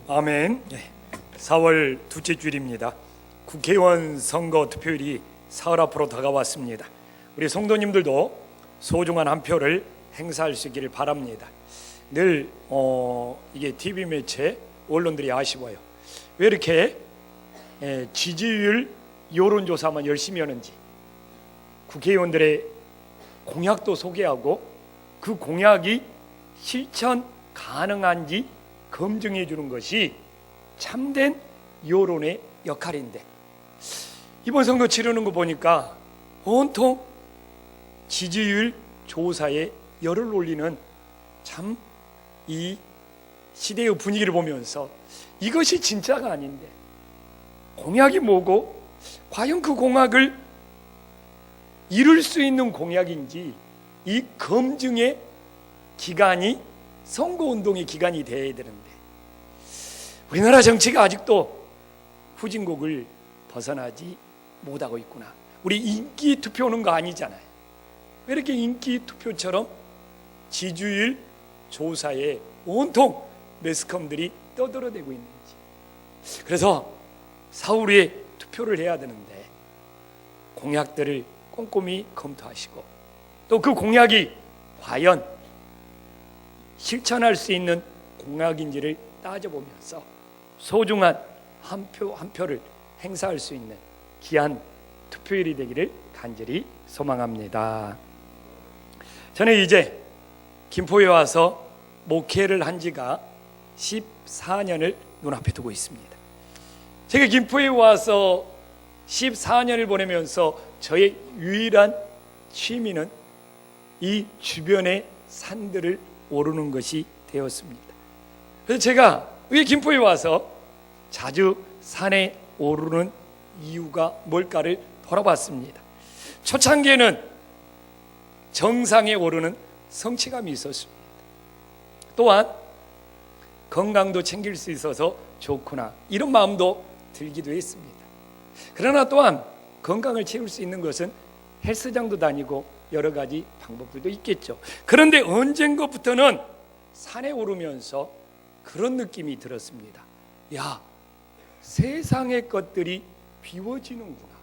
아멘. 4월 둘째 주일입니다. 국회의원 선거 투표일이 사흘 앞으로 다가왔습니다. 우리 성도님들도 소중한 한 표를 행사할 수 있기를 바랍니다. 늘 이게 TV 매체 언론들이 아쉬워요. 왜 이렇게 지지율 여론조사만 열심히 하는지, 국회의원들의 공약도 소개하고 그 공약이 실천 가능한지 검증해 주는 것이 참된 여론의 역할인데, 이번 선거 치르는 거 보니까 온통 지지율 조사에 열을 올리는 참 이 시대의 분위기를 보면서 이것이 진짜가 아닌데 공약이 뭐고 과연 그 공약을 이룰 수 있는 공약인지 이 검증의 기간이 선거운동의 기간이 되어야 되는데 우리나라 정치가 아직도 후진국을 벗어나지 못하고 있구나. 우리 인기 투표는 거 아니잖아요. 왜 이렇게 인기 투표처럼 지지율 조사에 온통 매스컴들이 떠들어대고 있는지. 그래서 사후에 투표를 해야 되는데 공약들을 꼼꼼히 검토하시고 또 그 공약이 과연 실천할 수 있는 공약인지를 따져보면서 소중한 한 표를 행사할 수 있는 귀한 투표일이 되기를 간절히 소망합니다. 저는 이제 김포에 와서 목회를 한 지가 14년을 눈앞에 두고 있습니다. 제가 김포에 와서 14년을 보내면서 저의 유일한 취미는 이 주변의 산들을 오르는 것이 되었습니다. 그래서 제가 왜 김포에 와서 자주 산에 오르는 이유가 뭘까를 돌아봤습니다. 초창기에는 정상에 오르는 성취감이 있었습니다. 또한 건강도 챙길 수 있어서 좋구나 이런 마음도 들기도 했습니다. 그러나 또한 건강을 채울 수 있는 것은 헬스장도 다니고 여러 가지 방법들도 있겠죠. 그런데 언젠가부터는 산에 오르면서 그런 느낌이 들었습니다. 야, 세상의 것들이 비워지는구나.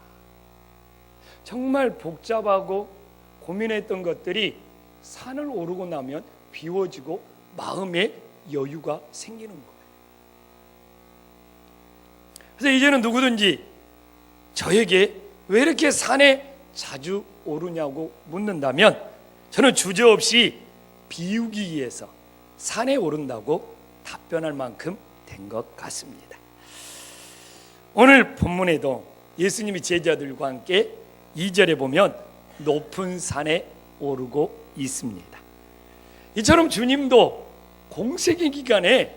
정말 복잡하고 고민했던 것들이 산을 오르고 나면 비워지고 마음에 여유가 생기는 거예요. 그래서 이제는 누구든지 저에게 왜 이렇게 산에 자주 오르냐고 묻는다면 저는 주저없이 비우기 위해서 산에 오른다고 답변할 만큼 된 것 같습니다. 오늘 본문에도 예수님이 제자들과 함께 2절에 보면 높은 산에 오르고 있습니다. 이처럼 주님도 공생의 기간에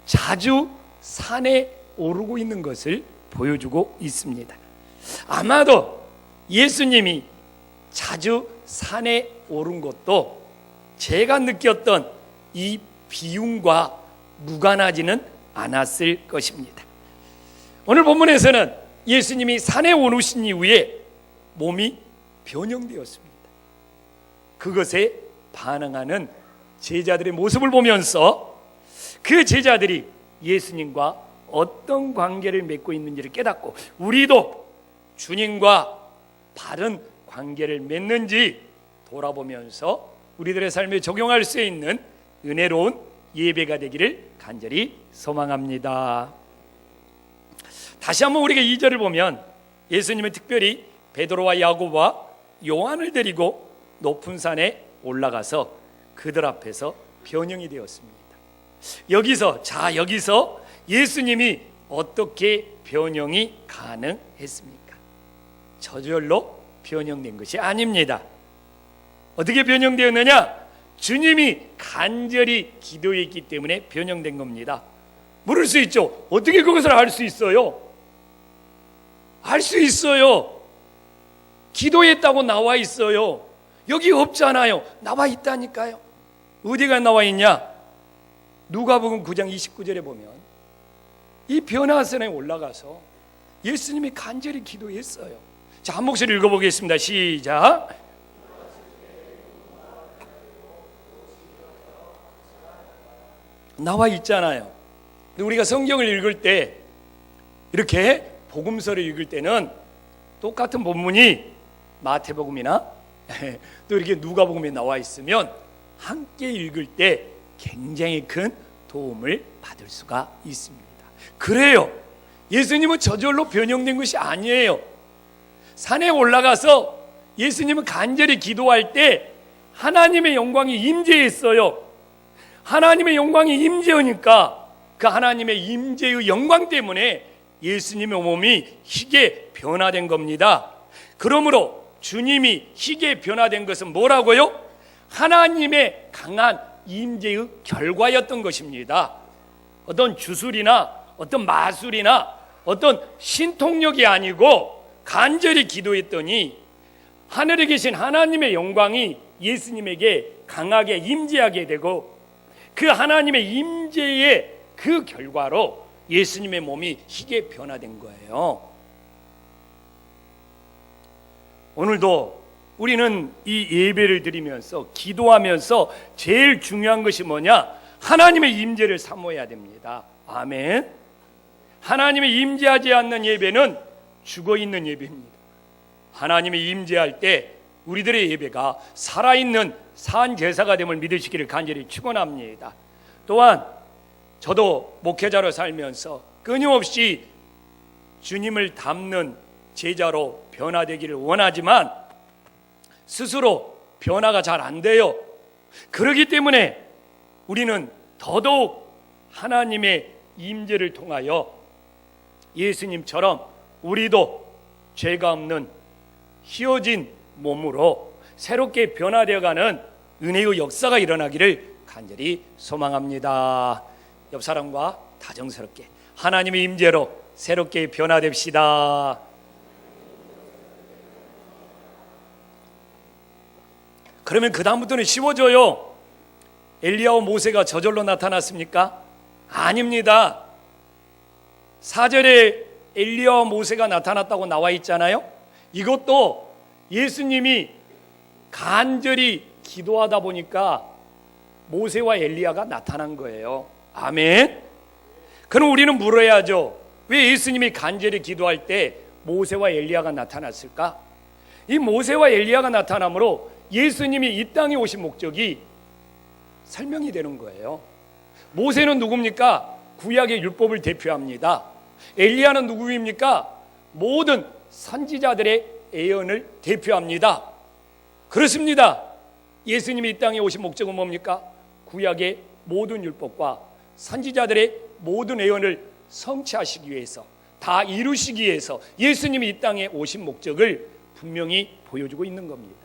자주 산에 오르고 있는 것을 보여주고 있습니다. 아마도 예수님이 자주 산에 오른 것도 제가 느꼈던 이 비움과 무관하지는 않았을 것입니다. 오늘 본문에서는 예수님이 산에 오르신 이후에 몸이 변형되었습니다. 그것에 반응하는 제자들의 모습을 보면서 그 제자들이 예수님과 어떤 관계를 맺고 있는지를 깨닫고 우리도 주님과 바른 관계를 맺는지 돌아보면서 우리들의 삶에 적용할 수 있는 은혜로운 예배가 되기를 간절히 소망합니다. 다시 한번 우리가 2절을 보면 예수님은 특별히 베드로와 야고보와 요한을 데리고 높은 산에 올라가서 그들 앞에서 변형이 되었습니다. 여기서 예수님이 어떻게 변형이 가능했습니까? 저절로 변형된 것이 아닙니다. 어떻게 변형되었느냐? 주님이 간절히 기도했기 때문에 변형된 겁니다. 물을 수 있죠. 어떻게 그것을 알 수 있어요? 알 수 있어요. 기도했다고 나와 있어요. 여기 없잖아요. 나와 있다니까요. 어디가 나와 있냐? 누가복음 9장 29절에 보면 이 변화선에 올라가서 예수님이 간절히 기도했어요. 자, 한 목소리 읽어보겠습니다. 시작. 나와 있잖아요. 우리가 성경을 읽을 때, 이렇게 복음서를 읽을 때는 똑같은 본문이 마태복음이나 또 이렇게 누가복음에 나와 있으면 함께 읽을 때 굉장히 큰 도움을 받을 수가 있습니다. 그래요, 예수님은 저절로 변형된 것이 아니에요. 산에 올라가서 예수님은 간절히 기도할 때 하나님의 영광이 임재했어요. 하나님의 영광이 임재하니까 그 하나님의 임재의 영광 때문에 예수님의 몸이 희게 변화된 겁니다. 그러므로 주님이 희게 변화된 것은 뭐라고요? 하나님의 강한 임재의 결과였던 것입니다. 어떤 주술이나 어떤 마술이나 어떤 신통력이 아니고 간절히 기도했더니 하늘에 계신 하나님의 영광이 예수님에게 강하게 임재하게 되고, 그 하나님의 임재의 그 결과로 예수님의 몸이 희게 변화된 거예요. 오늘도 우리는 이 예배를 드리면서 기도하면서 제일 중요한 것이 뭐냐? 하나님의 임재를 사모해야 됩니다. 아멘. 하나님의 임재하지 않는 예배는 죽어있는 예배입니다. 하나님이 임재할 때 우리들의 예배가 살아있는 산 제사가 됨을 믿으시기를 간절히 축원합니다. 또한 저도 목회자로 살면서 끊임없이 주님을 닮는 제자로 변화되기를 원하지만 스스로 변화가 잘 안 돼요. 그렇기 때문에 우리는 더더욱 하나님의 임재를 통하여 예수님처럼 우리도 죄가 없는 희어진 몸으로 새롭게 변화되어가는 은혜의 역사가 일어나기를 간절히 소망합니다. 옆 사람과 다정스럽게 하나님의 임재로 새롭게 변화됩시다. 그러면 그 다음부터는 쉬워져요. 엘리야와 모세가 저절로 나타났습니까? 아닙니다. 4절에 엘리야와 모세가 나타났다고 나와 있잖아요. 이것도 예수님이 간절히 기도하다 보니까 모세와 엘리야가 나타난 거예요. 아멘. 그럼 우리는 물어야죠. 왜 예수님이 간절히 기도할 때 모세와 엘리야가 나타났을까? 이 모세와 엘리야가 나타남으로 예수님이 이 땅에 오신 목적이 설명이 되는 거예요. 모세는 누굽니까? 구약의 율법을 대표합니다. 엘리야는 누구입니까? 모든 선지자들의 예언을 대표합니다. 그렇습니다. 예수님이 이 땅에 오신 목적은 뭡니까? 구약의 모든 율법과 선지자들의 모든 예언을 성취하시기 위해서, 다 이루시기 위해서 예수님이 이 땅에 오신 목적을 분명히 보여주고 있는 겁니다.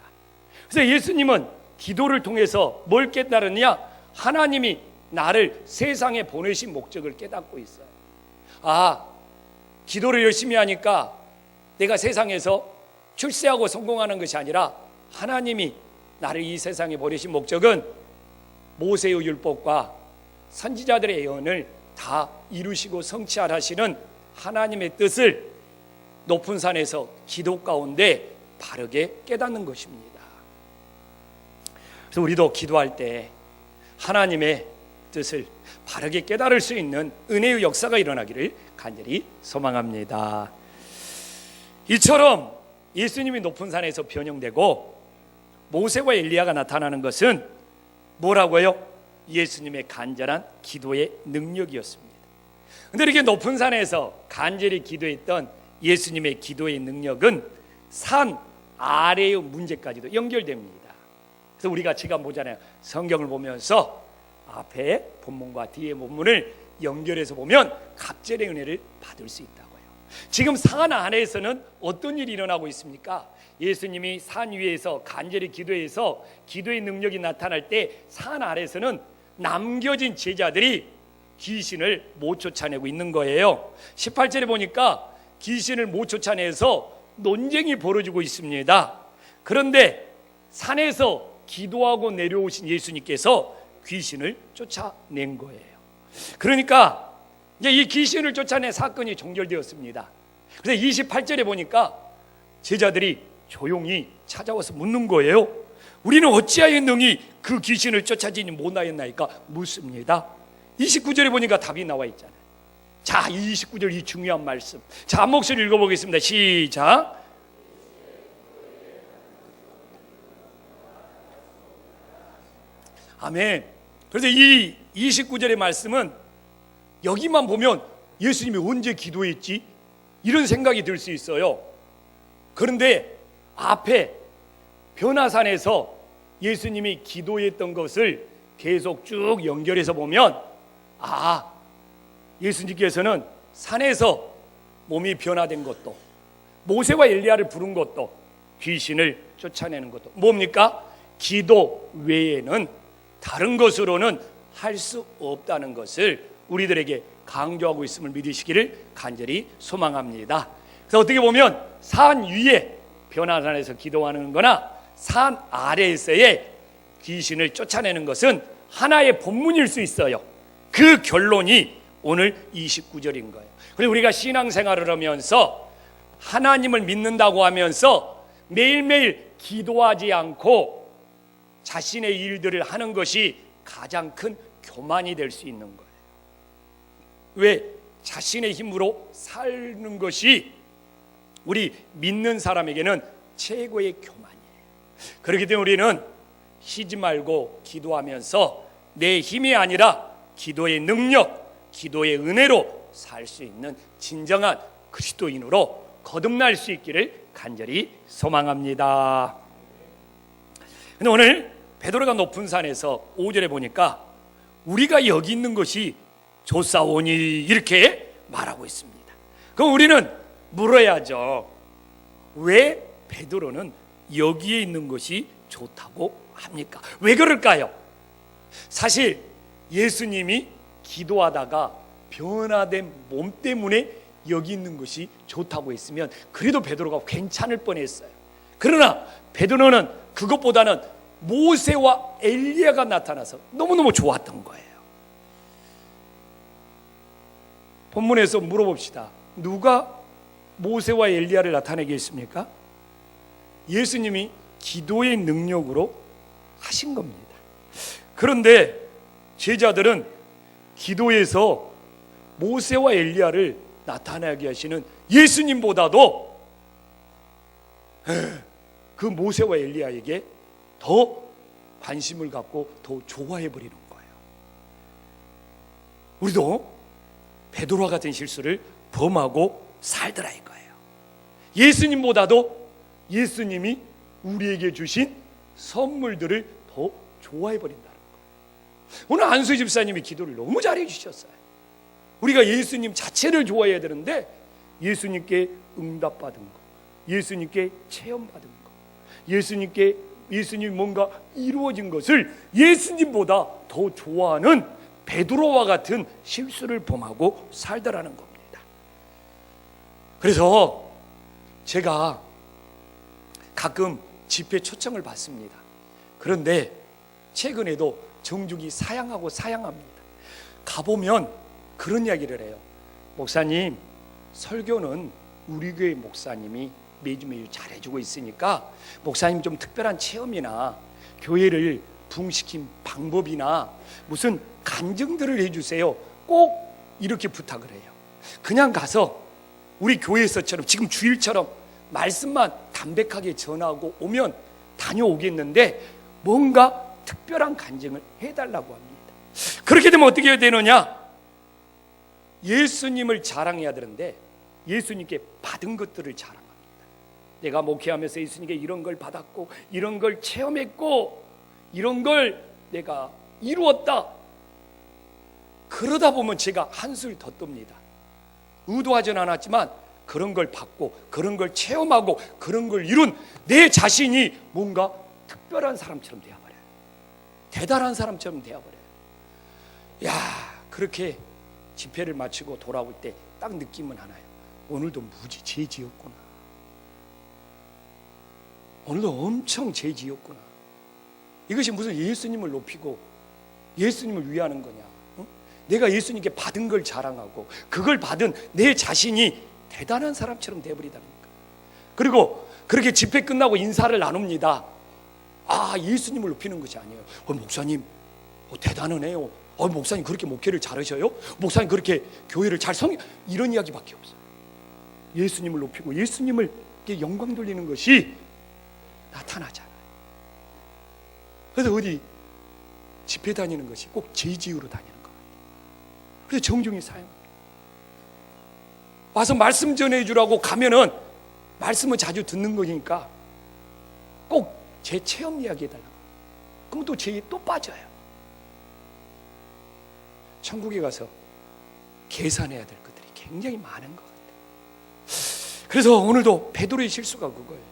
그래서 예수님은 기도를 통해서 뭘 깨달았냐? 하나님이 나를 세상에 보내신 목적을 깨닫고 있어요. 아, 기도를 열심히 하니까 내가 세상에서 출세하고 성공하는 것이 아니라 하나님이 나를 이 세상에 보내신 목적은 모세의 율법과 선지자들의 예언을 다 이루시고 성취하시는 하나님의 뜻을 높은 산에서 기도 가운데 바르게 깨닫는 것입니다. 그래서 우리도 기도할 때 하나님의 뜻을 바르게 깨달을 수 있는 은혜의 역사가 일어나기를 간절히 소망합니다. 이처럼 예수님이 높은 산에서 변형되고 모세와 엘리야가 나타나는 것은 뭐라고요? 예수님의 간절한 기도의 능력이었습니다. 그런데 이렇게 높은 산에서 간절히 기도했던 예수님의 기도의 능력은 산 아래의 문제까지도 연결됩니다. 그래서 우리가 지금 보잖아요. 성경을 보면서 앞에 본문과 뒤에 본문을 연결해서 보면 갑절의 은혜를 받을 수 있다고요. 지금 산 안에서는 어떤 일이 일어나고 있습니까? 예수님이 산 위에서 간절히 기도해서 기도의 능력이 나타날 때 산 아래서는 남겨진 제자들이 귀신을 못 쫓아내고 있는 거예요. 18절에 보니까 귀신을 못 쫓아내서 논쟁이 벌어지고 있습니다. 그런데 산에서 기도하고 내려오신 예수님께서 귀신을 쫓아낸 거예요. 그러니까 이제 이 귀신을 쫓아낸 사건이 종결되었습니다. 그래서 28절에 보니까 제자들이 조용히 찾아와서 묻는 거예요. 우리는 어찌하여 능히 그 귀신을 쫓아지니 못하였나이까 묻습니다. 29절에 보니까 답이 나와 있잖아요. 자, 29절 이 중요한 말씀. 자, 한 목소리 읽어보겠습니다. 시작. 아멘. 그래서 이 29절의 말씀은 여기만 보면 예수님이 언제 기도했지? 이런 생각이 들 수 있어요. 그런데 앞에 변화산에서 예수님이 기도했던 것을 계속 쭉 연결해서 보면 예수님께서는 산에서 몸이 변화된 것도, 모세와 엘리야를 부른 것도, 귀신을 쫓아내는 것도 뭡니까? 기도 외에는 다른 것으로는 할 수 없다는 것을 우리들에게 강조하고 있음을 믿으시기를 간절히 소망합니다. 그래서 어떻게 보면 산 위에 변화산에서 기도하는 거나 산 아래에서의 귀신을 쫓아내는 것은 하나의 본문일 수 있어요. 그 결론이 오늘 29절인 거예요. 그리고 우리가 신앙생활을 하면서 하나님을 믿는다고 하면서 매일매일 기도하지 않고 자신의 일들을 하는 것이 가장 큰 교만이 될 수 있는 거예요. 왜? 자신의 힘으로 사는 것이 우리 믿는 사람에게는 최고의 교만이에요. 그렇기 때문에 우리는 쉬지 말고 기도하면서 내 힘이 아니라 기도의 능력, 기도의 은혜로 살 수 있는 진정한 그리스도인으로 거듭날 수 있기를 간절히 소망합니다. 근데 오늘 베드로가 높은 산에서 5절에 보니까 우리가 여기 있는 것이 좋사오니 이렇게 말하고 있습니다. 그럼 우리는 물어야죠. 왜 베드로는 여기에 있는 것이 좋다고 합니까? 왜 그럴까요? 사실 예수님이 기도하다가 변화된 몸 때문에 여기 있는 것이 좋다고 했으면 그래도 베드로가 괜찮을 뻔했어요. 그러나 베드로는 그것보다는 모세와 엘리야가 나타나서 너무너무 좋았던 거예요. 본문에서 물어봅시다. 누가 모세와 엘리야를 나타내게 했습니까? 예수님이 기도의 능력으로 하신 겁니다. 그런데 제자들은 기도에서 모세와 엘리야를 나타나게 하시는 예수님보다도 그 모세와 엘리야에게 더 관심을 갖고 더 좋아해 버리는 거예요. 우리도 베드로와 같은 실수를 범하고 살더라 이거예요. 예수님보다도 예수님이 우리에게 주신 선물들을 더 좋아해 버린다는 거예요. 오늘 안수 집사님이 기도를 너무 잘해 주셨어요. 우리가 예수님 자체를 좋아해야 되는데 예수님께 응답받은 거, 예수님께 체험받은 거, 예수님 뭔가 이루어진 것을 예수님보다 더 좋아하는 베드로와 같은 실수를 범하고 살더라는 겁니다. 그래서 제가 가끔 집회 초청을 받습니다. 그런데 최근에도 정중히 사양합니다. 가보면 그런 이야기를 해요. 목사님, 설교는 우리 교회 목사님이 매주 잘해주고 있으니까 목사님 좀 특별한 체험이나 교회를 부흥시킨 방법이나 무슨 간증들을 해주세요. 꼭 이렇게 부탁을 해요. 그냥 가서 우리 교회에서처럼 지금 주일처럼 말씀만 담백하게 전하고 오면 다녀오겠는데 뭔가 특별한 간증을 해달라고 합니다. 그렇게 되면 어떻게 해야 되느냐? 예수님을 자랑해야 되는데 예수님께 받은 것들을 자랑합니다. 내가 목회하면서 예수님께 이런 걸 받았고 이런 걸 체험했고 이런 걸 내가 이루었다. 그러다 보면 제가 한술 더 뜹니다. 의도하지는 않았지만 그런 걸 받고 그런 걸 체험하고 그런 걸 이룬 내 자신이 뭔가 특별한 사람처럼 되어버려요. 대단한 사람처럼 되어버려요. 야, 그렇게 집회를 마치고 돌아올 때 딱 느낌은 하나요. 오늘도 무지 죄지었구나. 오늘도 엄청 죄지었구나. 이것이 무슨 예수님을 높이고 예수님을 위하는 거냐? 내가 예수님께 받은 걸 자랑하고 그걸 받은 내 자신이 대단한 사람처럼 되어버리다니까. 그리고 그렇게 집회 끝나고 인사를 나눕니다. 예수님을 높이는 것이 아니에요. 목사님 대단하네요. 목사님 그렇게 목회를 잘하셔요? 목사님 그렇게 교회를 잘 이런 이야기밖에 없어요. 예수님을 높이고 예수님을 영광 돌리는 것이 나타나잖아요. 그래서 어디 집회 다니는 것이 꼭 제지으로 다니는 것 같아요. 그래서 정중히 사용합니다. 와서 말씀 전해주라고 가면은 말씀을 자주 듣는 거니까 꼭 제 체험 이야기 해달라고. 그럼 또 제 또 빠져요. 천국에 가서 계산해야 될 것들이 굉장히 많은 것 같아요. 그래서 오늘도 베드로의 실수가 그거예요.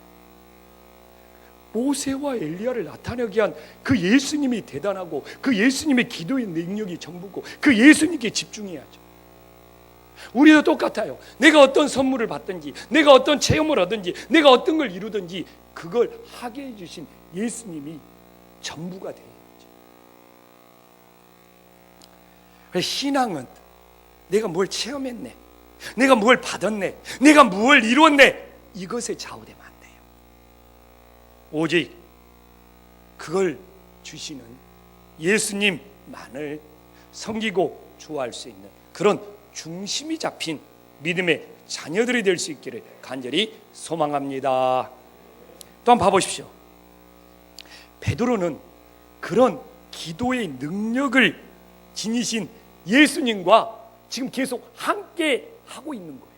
모세와 엘리야를 나타내게 한 그 예수님이 대단하고 그 예수님의 기도의 능력이 전부고 그 예수님께 집중해야죠. 우리도 똑같아요. 내가 어떤 선물을 받든지 내가 어떤 체험을 하든지 내가 어떤 걸 이루든지 그걸 하게 해주신 예수님이 전부가 돼야죠. 신앙은 내가 뭘 체험했네, 내가 뭘 받았네, 내가 뭘 이뤘네, 이것에 좌우되면 안 돼요. 오직 그걸 주시는 예수님만을 섬기고 좋아할 수 있는 그런 중심이 잡힌 믿음의 자녀들이 될 수 있기를 간절히 소망합니다. 또 한번 봐보십시오. 베드로는 그런 기도의 능력을 지니신 예수님과 지금 계속 함께 하고 있는 거예요.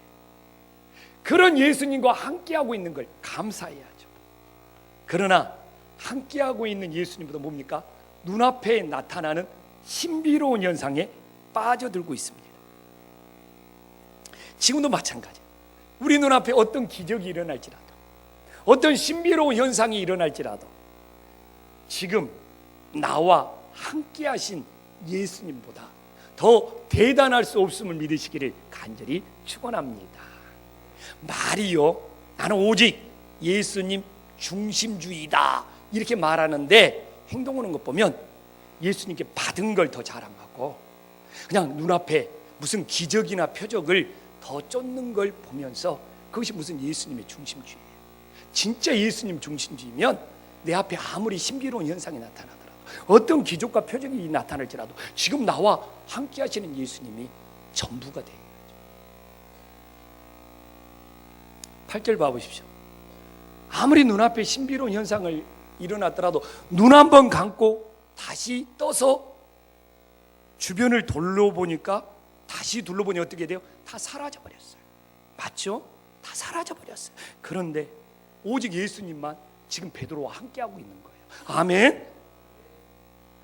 그런 예수님과 함께 하고 있는 걸 감사해야죠. 그러나 함께 하고 있는 예수님보다 뭡니까? 눈앞에 나타나는 신비로운 현상에 빠져들고 있습니다. 지금도 마찬가지예요. 우리 눈앞에 어떤 기적이 일어날지라도 어떤 신비로운 현상이 일어날지라도 지금 나와 함께 하신 예수님보다 더 대단할 수 없음을 믿으시기를 간절히 축원합니다. 말이요, 나는 오직 예수님 중심주의다 이렇게 말하는데 행동하는 것 보면 예수님께 받은 걸 더 자랑하고 그냥 눈앞에 무슨 기적이나 표적을 더 쫓는 걸 보면서 그것이 무슨 예수님의 중심주의예요. 진짜 예수님 중심주의면 내 앞에 아무리 신비로운 현상이 나타나더라도 어떤 기적과 표적이 나타날지라도 지금 나와 함께 하시는 예수님이 전부가 되어야죠. 8절 봐보십시오. 아무리 눈앞에 신비로운 현상을 일어났더라도 눈 한 번 감고 다시 떠서 주변을 둘러보니까 다시 둘러보니 어떻게 돼요? 다 사라져버렸어요. 맞죠? 다 사라져버렸어요. 그런데 오직 예수님만 지금 베드로와 함께하고 있는 거예요. 아멘.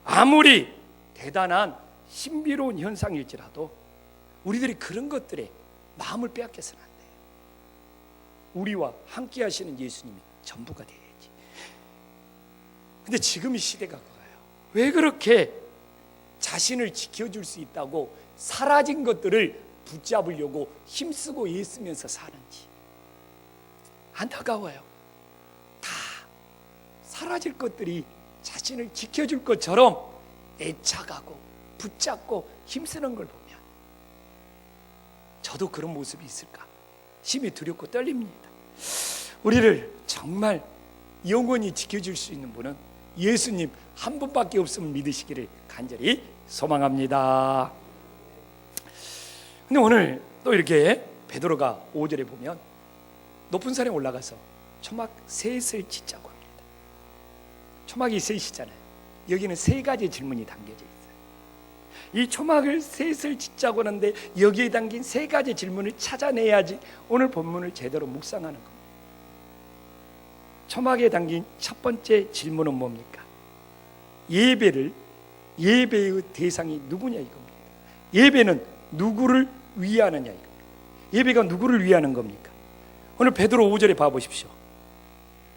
아무리 대단한 신비로운 현상일지라도 우리들이 그런 것들에 마음을 빼앗겨서는 안 돼요. 우리와 함께 하시는 예수님이 전부가 돼야지. 근데 지금 이 시대가 그거예요. 왜 그렇게 자신을 지켜줄 수 있다고 사라진 것들을 붙잡으려고 힘쓰고 애쓰면서 사는지 안타까워요. 다 사라질 것들이 자신을 지켜줄 것처럼 애착하고 붙잡고 힘쓰는 걸 보면 저도 그런 모습이 있을까 심히 두렵고 떨립니다. 우리를 정말 영원히 지켜줄 수 있는 분은 예수님 한 분밖에 없음을 믿으시기를 간절히 소망합니다. 근데 오늘 또 이렇게 베드로가 5절에 보면 높은 산에 올라가서 초막 셋을 짓자고 합니다. 초막이 셋이잖아요. 여기는 세 가지 질문이 담겨져 있어요. 이 초막을 셋을 짓자고 하는데 여기에 담긴 세 가지 질문을 찾아내야지 오늘 본문을 제대로 묵상하는 겁니다. 초막에 담긴 첫 번째 질문은 뭡니까? 예배의 대상이 누구냐 이겁니다. 예배는 누구를 위하느냐 이겁니다. 예배가 누구를 위하는 겁니까? 오늘 베드로 5절에 봐보십시오.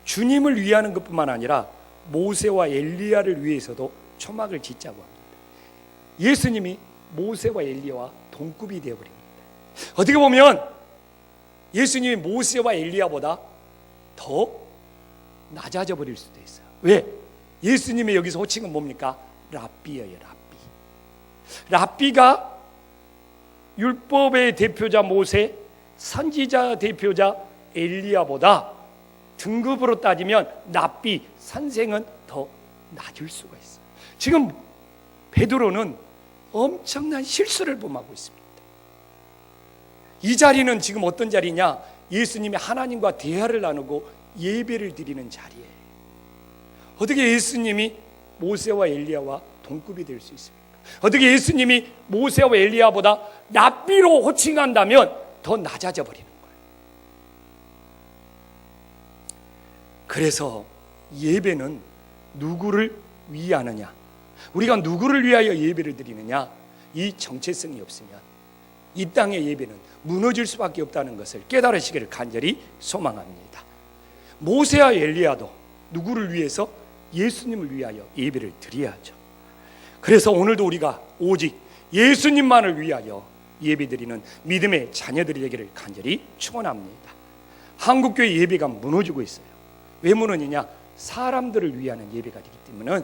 주님을 위하는 것뿐만 아니라 모세와 엘리야를 위해서도 초막을 짓자고 합니다. 예수님이 모세와 엘리야와 동급이 되어버립니다. 어떻게 보면 예수님이 모세와 엘리야보다 더 낮아져 버릴 수도 있어요. 왜? 예수님의 여기서 호칭은 뭡니까? 랍비예요. 랍비가 율법의 대표자 모세, 선지자 대표자 엘리야보다 등급으로 따지면 랍비 선생은 더 낮을 수가 있어요. 지금 베드로는 엄청난 실수를 범하고 있습니다. 이 자리는 지금 어떤 자리냐? 예수님이 하나님과 대화를 나누고 예배를 드리는 자리예요. 어떻게 예수님이 모세와 엘리야와 동급이 될 수 있습니까? 어떻게 예수님이 모세와 엘리야보다 랍비로 호칭한다면 더 낮아져 버리는 거예요. 그래서 예배는 누구를 위하느냐, 우리가 누구를 위하여 예배를 드리느냐, 이 정체성이 없으면 이 땅의 예배는 무너질 수밖에 없다는 것을 깨달으시기를 간절히 소망합니다. 모세와 엘리야도 누구를 위해서? 예수님을 위하여 예배를 드려야죠. 그래서 오늘도 우리가 오직 예수님만을 위하여 예배드리는 믿음의 자녀들이 되기를 간절히 축원합니다. 한국교회 예배가 무너지고 있어요. 왜 무너지냐? 사람들을 위하는 예배가 되기 때문에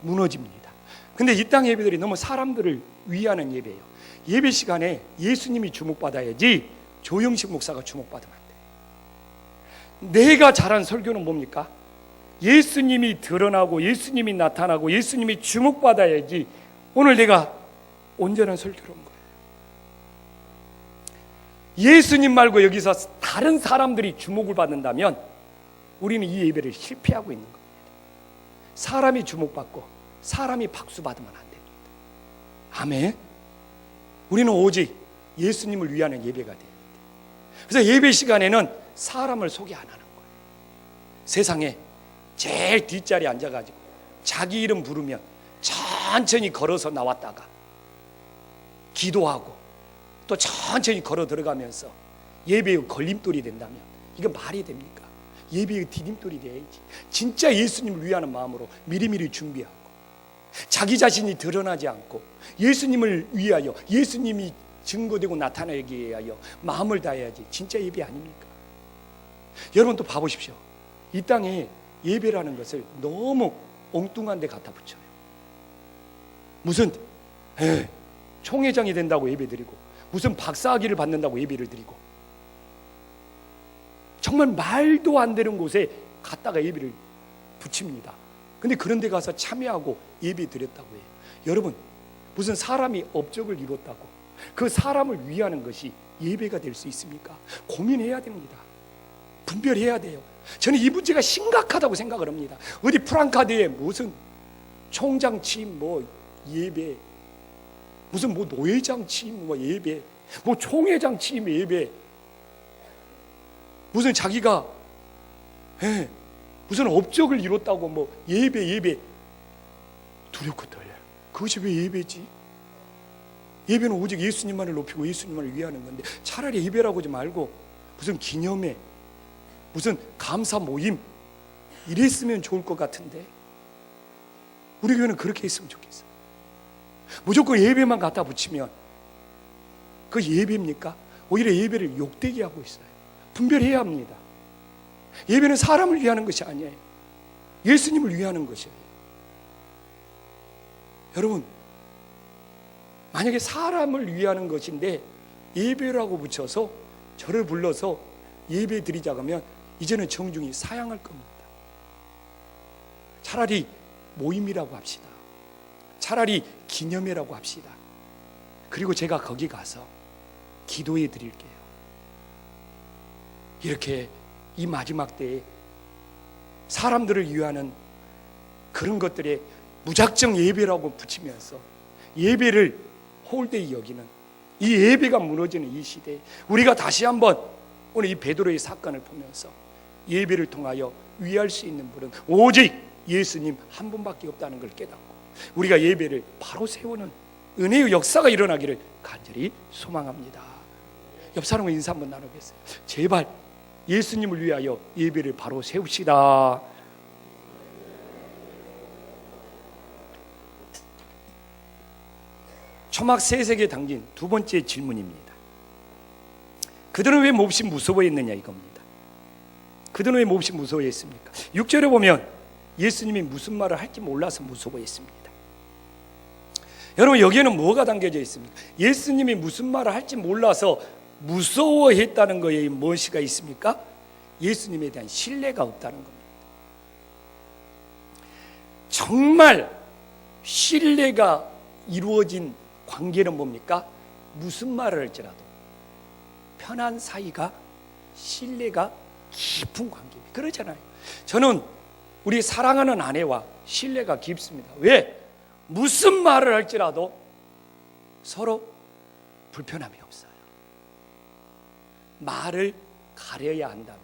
무너집니다. 근데 이 땅 예배들이 너무 사람들을 위하는 예배예요. 예배 시간에 예수님이 주목받아야지 조영식 목사가 주목받으면 안 돼요. 내가 잘한 설교는 뭡니까? 예수님이 드러나고 예수님이 나타나고 예수님이 주목받아야지 오늘 내가 온전한 설교를 한 거예요. 예수님 말고 여기서 다른 사람들이 주목을 받는다면 우리는 이 예배를 실패하고 있는 겁니다. 사람이 주목받고 사람이 박수 받으면 안 됩니다. 아멘. 우리는 오직 예수님을 위하는 예배가 돼야 돼요. 그래서 예배 시간에는 사람을 소개 안 하는 거예요. 세상에 제일 뒷자리에 앉아가지고 자기 이름 부르면 천천히 걸어서 나왔다가 기도하고 또 천천히 걸어 들어가면서 예배의 걸림돌이 된다면 이건 말이 됩니까? 예배의 디딤돌이 돼야지. 진짜 예수님을 위하는 마음으로 미리미리 준비하고 자기 자신이 드러나지 않고 예수님을 위하여 예수님이 증거되고 나타나기 위하여 마음을 다해야지 진짜 예배 아닙니까? 여러분 또 봐보십시오. 이 땅에 예배라는 것을 너무 엉뚱한 데 갖다 붙여요. 무슨 총회장이 된다고 예배 드리고 무슨 박사학위를 받는다고 예배를 드리고 정말 말도 안 되는 곳에 갖다가 예배를 붙입니다. 근데 그런 데 가서 참여하고 예배 드렸다고 해요. 여러분, 무슨 사람이 업적을 이뤘다고 그 사람을 위하는 것이 예배가 될 수 있습니까? 고민해야 됩니다. 분별해야 돼요. 저는 이 문제가 심각하다고 생각을 합니다. 어디 프랑카드에 무슨 총장 취임 뭐 예배, 무슨 뭐 노회장 취임 뭐 예배, 뭐 총회장 취임 예배, 무슨 자기가 무슨 업적을 이뤘다고 뭐 예배 두렵고 떨려요. 그것이 왜 예배지? 예배는 오직 예수님만을 높이고 예수님만을 위하는 건데 차라리 예배라고 하지 말고 무슨 기념회, 무슨 감사 모임 이랬으면 좋을 것 같은데 우리 교회는 그렇게 했으면 좋겠어요. 무조건 예배만 갖다 붙이면 그 예배입니까? 오히려 예배를 욕되게 하고 있어요. 분별해야 합니다. 예배는 사람을 위하는 것이 아니에요. 예수님을 위하는 것이에요. 여러분, 만약에 사람을 위하는 것인데 예배라고 붙여서 저를 불러서 예배 드리자고 하면 이제는 정중히 사양할 겁니다. 차라리 모임이라고 합시다. 차라리 기념회라고 합시다. 그리고 제가 거기 가서 기도해 드릴게요. 이렇게 이 마지막 때에 사람들을 위하는 그런 것들에 무작정 예배라고 붙이면서 예배를 홀대히 여기는 이 예배가 무너지는 이 시대에 우리가 다시 한번 오늘 이 베드로의 사건을 보면서 예배를 통하여 위할 수 있는 분은 오직 예수님 한 분밖에 없다는 걸 깨닫고 우리가 예배를 바로 세우는 은혜의 역사가 일어나기를 간절히 소망합니다. 옆 사람과 인사 한번 나누겠어요. 제발 예수님을 위하여 예배를 바로 세웁시다. 초막 세색에 담긴 두 번째 질문입니다. 그들은 왜 몹시 무서워했느냐 이겁니다. 그들은 왜 몹시 무서워했습니까? 6절에 보면 예수님이 무슨 말을 할지 몰라서 무서워했습니다. 여러분, 여기에는 뭐가 담겨져 있습니까? 예수님이 무슨 말을 할지 몰라서 무서워했다는 거에 무엇이가 있습니까? 예수님에 대한 신뢰가 없다는 겁니다. 정말 신뢰가 이루어진 관계는 뭡니까? 무슨 말을 할지라도 편한 사이가 신뢰가 깊은 관계입니다. 그러잖아요. 저는 우리 사랑하는 아내와 신뢰가 깊습니다. 왜? 무슨 말을 할지라도 서로 불편함이 없어요. 말을 가려야 한다면,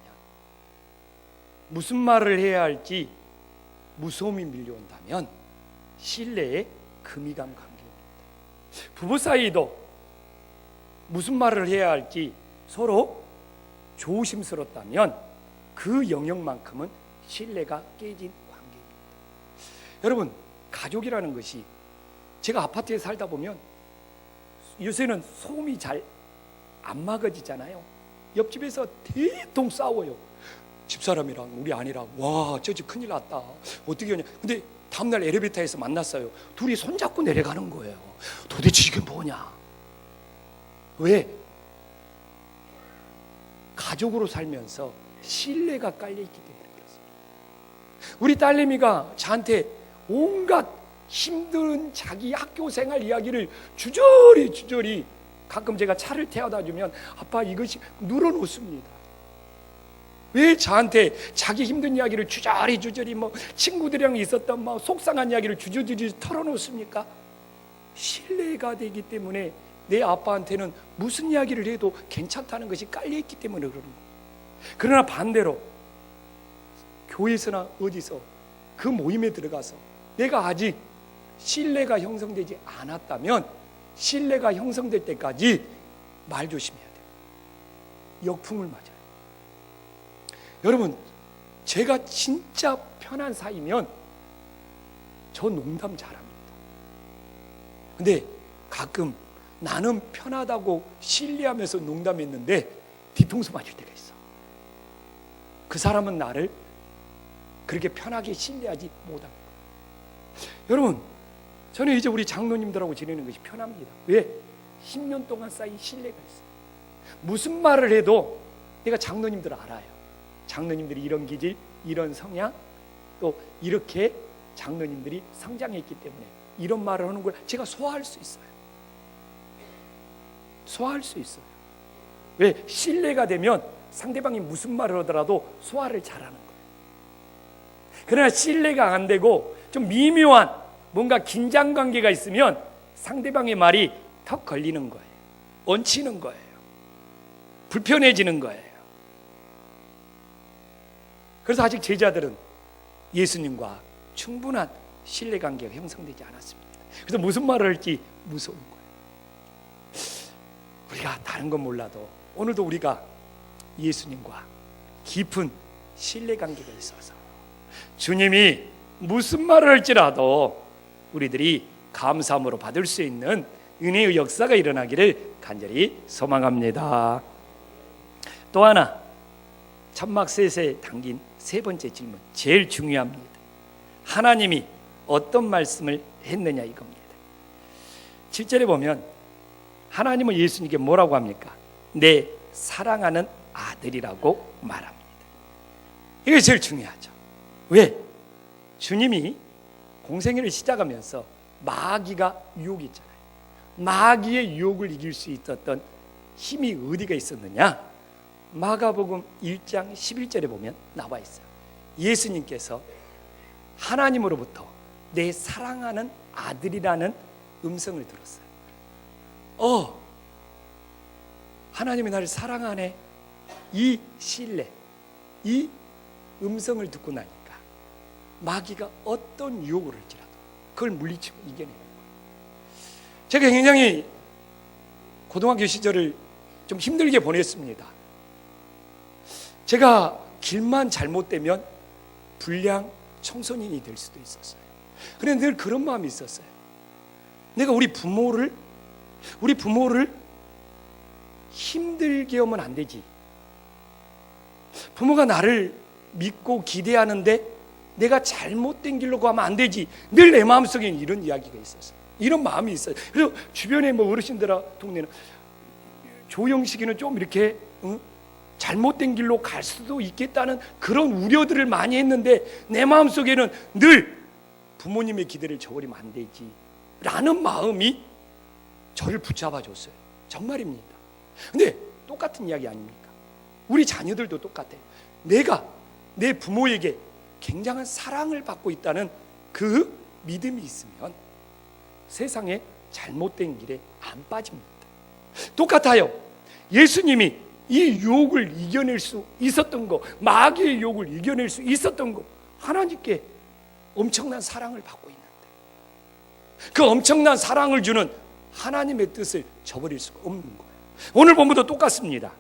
무슨 말을 해야 할지 무서움이 밀려온다면 신뢰의 금이 간 관계입니다. 부부 사이도 무슨 말을 해야 할지 서로 조심스럽다면 그 영역만큼은 신뢰가 깨진 관계입니다. 여러분, 가족이라는 것이, 제가 아파트에 살다 보면 요새는 소음이 잘 안 막아지잖아요. 옆집에서 대통 싸워요. 집사람이랑 우리 아내랑, 와, 저 집 큰일 났다, 어떻게 하냐. 근데 다음날 엘리베이터에서 만났어요. 둘이 손잡고 내려가는 거예요. 도대체 이게 뭐냐? 왜? 가족으로 살면서 신뢰가 깔려있기 때문에 그렇습니다. 우리 딸내미가 저한테 온갖 힘든 자기 학교 생활 이야기를 주저리 가끔 제가 차를 태워다 주면 아빠 이것이 눌러놓습니다. 왜 저한테 자기 힘든 이야기를 주저리 뭐 친구들이랑 있었던 뭐 속상한 이야기를 주저리 털어놓습니까? 신뢰가 되기 때문에 내 아빠한테는 무슨 이야기를 해도 괜찮다는 것이 깔려있기 때문에 그러는 거예요. 그러나 반대로 교회에서나 어디서 그 모임에 들어가서 내가 아직 신뢰가 형성되지 않았다면 신뢰가 형성될 때까지 말 조심해야 돼요. 역풍을 맞아요. 여러분, 제가 진짜 편한 사이면 저 농담 잘합니다. 근데 가끔 나는 편하다고 신뢰하면서 농담했는데 뒤통수 맞을 때가 있어. 그 사람은 나를 그렇게 편하게 신뢰하지 못한 거예요. 여러분, 저는 이제 우리 장로님들하고 지내는 것이 편합니다. 왜? 10년 동안 쌓인 신뢰가 있어요. 무슨 말을 해도 내가 장로님들을 알아요. 장로님들이 이런 기질, 이런 성향, 또 이렇게 장로님들이 성장했기 때문에 이런 말을 하는 걸 제가 소화할 수 있어요. 소화할 수 있어요. 왜? 신뢰가 되면 상대방이 무슨 말을 하더라도 소화를 잘하는 거예요. 그러나 신뢰가 안 되고 좀 미묘한 뭔가 긴장관계가 있으면 상대방의 말이 턱 걸리는 거예요. 얹히는 거예요. 불편해지는 거예요. 그래서 아직 제자들은 예수님과 충분한 신뢰관계가 형성되지 않았습니다. 그래서 무슨 말을 할지 무서운 거예요. 우리가 다른 건 몰라도 오늘도 우리가 예수님과 깊은 신뢰관계가 있어서 주님이 무슨 말을 할지라도 우리들이 감사함으로 받을 수 있는 은혜의 역사가 일어나기를 간절히 소망합니다. 또 하나, 천막셋에 담긴 세 번째 질문, 제일 중요합니다. 하나님이 어떤 말씀을 했느냐 이겁니다. 7절에 보면 하나님은 예수님께 뭐라고 합니까? 내 사랑하는 아들이라고 말합니다. 이게 제일 중요하죠. 왜? 주님이 공생애를 시작하면서 마귀가 유혹이 있잖아요. 마귀의 유혹을 이길 수 있었던 힘이 어디가 있었느냐? 마가복음 1장 11절에 보면 나와 있어요. 예수님께서 하나님으로부터 내 사랑하는 아들이라는 음성을 들었어요. 하나님이 나를 사랑하네. 이 신뢰, 이 음성을 듣고 나니까 마귀가 어떤 유혹을 할지라도 그걸 물리치고 이겨내는 거예요. 제가 굉장히 고등학교 시절을 좀 힘들게 보냈습니다. 제가 길만 잘못되면 불량 청소년이 될 수도 있었어요. 그런데 늘 그런 마음이 있었어요. 내가 우리 부모를 힘들게 하면 안 되지. 부모가 나를 믿고 기대하는데 내가 잘못된 길로 가면 안 되지. 늘 내 마음속에 이런 이야기가 있었어요. 이런 마음이 있어요. 그래서 주변에 뭐 어르신들아 동네는 조영식이는 좀 이렇게 잘못된 길로 갈 수도 있겠다는 그런 우려들을 많이 했는데 내 마음속에는 늘 부모님의 기대를 저버리면 안 되지 라는 마음이 저를 붙잡아 줬어요. 정말입니다. 근데 똑같은 이야기 아닙니까? 우리 자녀들도 똑같아요. 내가 내 부모에게 굉장한 사랑을 받고 있다는 그 믿음이 있으면 세상에 잘못된 길에 안 빠집니다. 똑같아요. 예수님이 이 유혹을 이겨낼 수 있었던 거, 마귀의 유혹을 이겨낼 수 있었던 거, 하나님께 엄청난 사랑을 받고 있는데 그 엄청난 사랑을 주는 하나님의 뜻을 저버릴 수가 없는 거예요. 오늘 본문도 똑같습니다.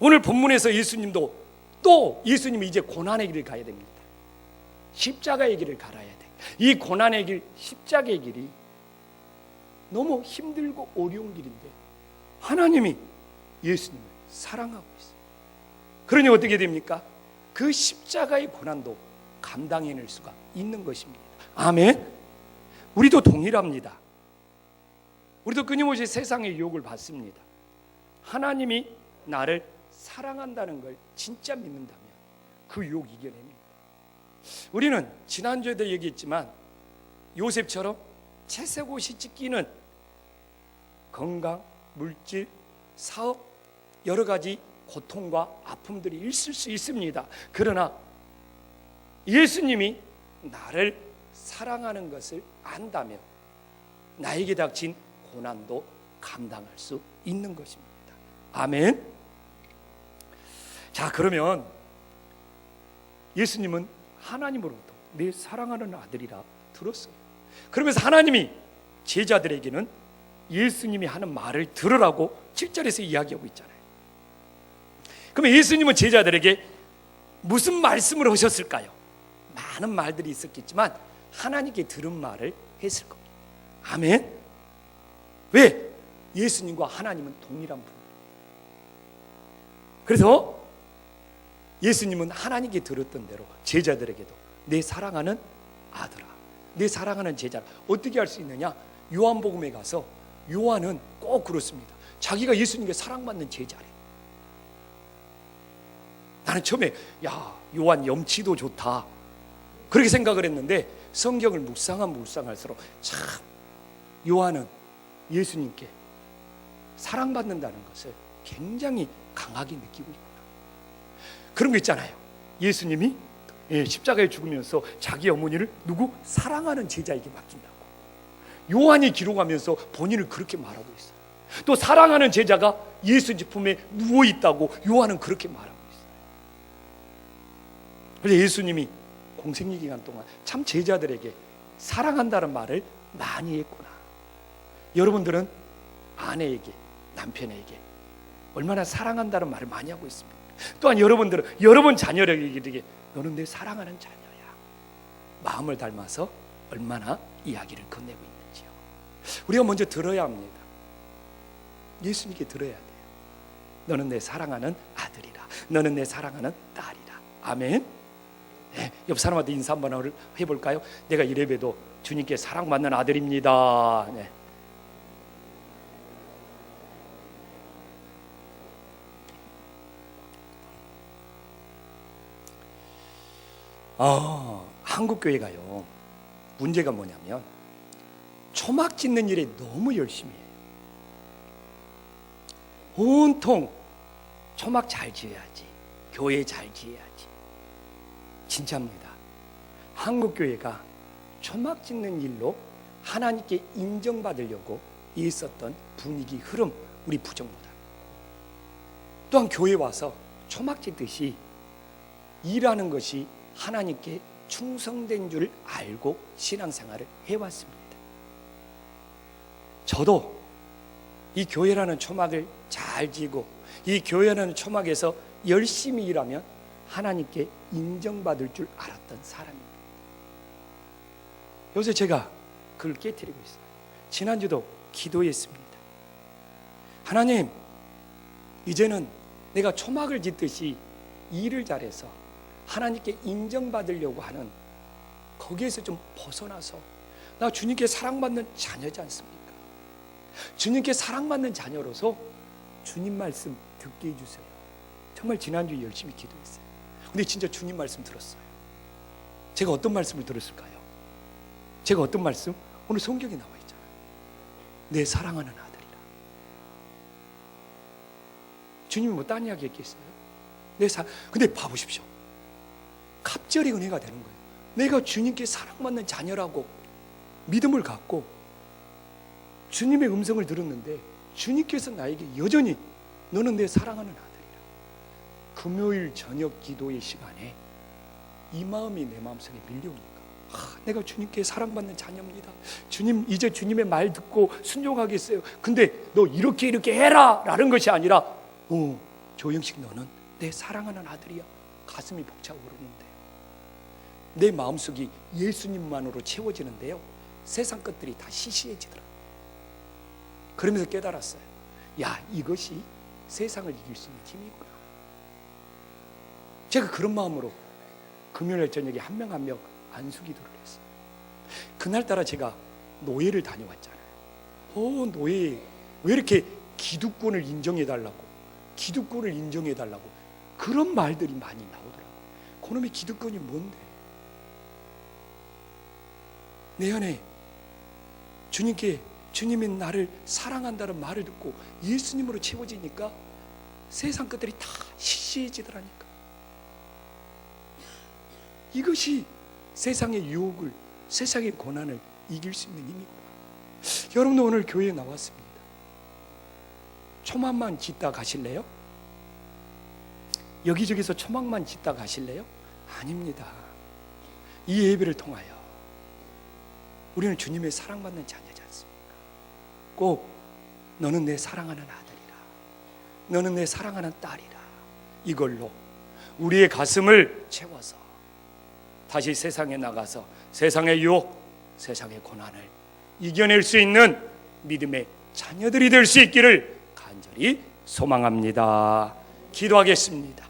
오늘 본문에서 예수님이 이제 고난의 길을 가야 됩니다. 십자가의 길을 갈아야 돼. 이 고난의 길, 십자가의 길이 너무 힘들고 어려운 길인데 하나님이 예수님을 사랑하고 있어요. 그러니 어떻게 됩니까? 그 십자가의 고난도 감당해낼 수가 있는 것입니다. 아멘. 우리도 동일합니다. 우리도 끊임없이 세상의 유혹을 받습니다. 하나님이 나를 사랑한다는 걸 진짜 믿는다면 그 유혹 이겨냅니다. 우리는 지난주에도 얘기했지만 요셉처럼 채색옷이 찢기는 건강, 물질, 사업, 여러 가지 고통과 아픔들이 있을 수 있습니다. 그러나 예수님이 나를 사랑하는 것을 안다면 나에게 닥친 고난도 감당할 수 있는 것입니다. 아멘. 자, 그러면 예수님은 하나님으로부터 내 사랑하는 아들이라 들었어요. 그러면서 하나님이 제자들에게는 예수님이 하는 말을 들으라고 7절에서 이야기하고 있잖아요. 그러면 예수님은 제자들에게 무슨 말씀을 하셨을까요? 많은 말들이 있었겠지만 하나님께 들은 말을 했을 겁니다. 아멘. 왜? 예수님과 하나님은 동일한 분이에요. 그래서 예수님은 하나님께 들었던 대로 제자들에게도 내 사랑하는 아들아, 내 사랑하는 제자라. 어떻게 할 수 있느냐? 요한복음에 가서 요한은 꼭 그렇습니다. 자기가 예수님께 사랑받는 제자래. 나는 처음에 요한 염치도 좋다 그렇게 생각을 했는데 성경을 묵상할수록 참 요한은 예수님께 사랑받는다는 것을 굉장히 강하게 느끼고 있구나. 그런 거 있잖아요. 예수님이 십자가에 죽으면서 자기 어머니를 사랑하는 제자에게 맡긴다고 요한이 기록하면서 본인을 그렇게 말하고 있어요. 또 사랑하는 제자가 예수 품에 누워있다고 요한은 그렇게 말하고 있어요. 그래서 예수님이 공생의 기간 동안 참 제자들에게 사랑한다는 말을 많이 했구나. 여러분들은 아내에게, 남편에게 얼마나 사랑한다는 말을 많이 하고 있습니까? 또한 여러분들은 여러분 자녀에게 너는 내 사랑하는 자녀야 마음을 닮아서 얼마나 이야기를 건네고 있는지요. 우리가 먼저 들어야 합니다. 예수님께 들어야 돼요. 너는 내 사랑하는 아들이라, 너는 내 사랑하는 딸이라. 아멘. 네, 옆 사람한테 인사 한번 해볼까요? 내가 이래봬도 주님께 사랑받는 아들입니다. 네. 한국교회가요 문제가 뭐냐면 초막 짓는 일에 너무 열심히 해요. 온통 초막 잘 지어야지, 교회 잘 지어야지. 진짜입니다. 한국교회가 초막 짓는 일로 하나님께 인정받으려고 있었던 분위기, 흐름, 우리 부정보다. 또한 교회 와서 초막 짓듯이 일하는 것이 하나님께 충성된 줄 알고 신앙생활을 해왔습니다. 저도 이 교회라는 초막을 잘 지고 이 교회라는 초막에서 열심히 일하면 하나님께 인정받을 줄 알았던 사람입니다. 요새 제가 그걸 깨트리고 있어요. 지난주도 기도했습니다. 하나님, 이제는 내가 초막을 짓듯이 일을 잘해서 하나님께 인정받으려고 하는 거기에서 좀 벗어나서 나 주님께 사랑받는 자녀지 않습니까? 주님께 사랑받는 자녀로서 주님 말씀 듣게 해주세요. 정말 지난주에 열심히 기도했어요. 근데 진짜 주님 말씀 들었어요. 제가 어떤 말씀을 들었을까요? 제가 어떤 말씀? 오늘 성경에 나와 있잖아요. 내 사랑하는 아들이라. 주님이 뭐 딴 이야기 했겠어요? 근데 봐보십시오. 갑절이 은혜가 되는 거예요. 내가 주님께 사랑받는 자녀라고 믿음을 갖고 주님의 음성을 들었는데 주님께서 나에게 여전히 너는 내 사랑하는 아들이라. 금요일 저녁 기도의 시간에 이 마음이 내 마음속에 밀려오니까 내가 주님께 사랑받는 자녀입니다. 주님, 이제 주님의 말 듣고 순종하겠어요. 근데 너 이렇게 해라 라는 것이 아니라 조영식 너는 내 사랑하는 아들이야. 가슴이 벅차오르는데요. 내 마음속이 예수님만으로 채워지는데요, 세상 것들이 다 시시해지더라. 그러면서 깨달았어요. 야, 이것이 세상을 이길 수 있는 힘이구나. 제가 그런 마음으로 금요일 저녁에 한 명 한 명 안수기도를 했어요. 그날따라 제가 노예를 다녀왔잖아요. 노예, 왜 이렇게 기득권을 인정해달라고, 기득권을 인정해달라고 그런 말들이 많이 나오더라고요. 그놈의 기득권이 뭔데? 내 안에 주님이 나를 사랑한다는 말을 듣고 예수님으로 채워지니까 세상 것들이 다 시시해지더라니까. 이것이 세상의 유혹을, 세상의 고난을 이길 수 있는 힘이구나. 여러분도 오늘 교회에 나왔습니다. 초막만 짓다 가실래요? 여기저기서 초막만 짓다 가실래요? 아닙니다. 이 예배를 통하여 우리는 주님의 사랑받는 자녀지 않습니까? 꼭 너는 내 사랑하는 아들이라, 너는 내 사랑하는 딸이라, 이걸로 우리의 가슴을 채워서 다시 세상에 나가서 세상의 유혹, 세상의 고난을 이겨낼 수 있는 믿음의 자녀들이 될 수 있기를 간절히 소망합니다. 기도하겠습니다.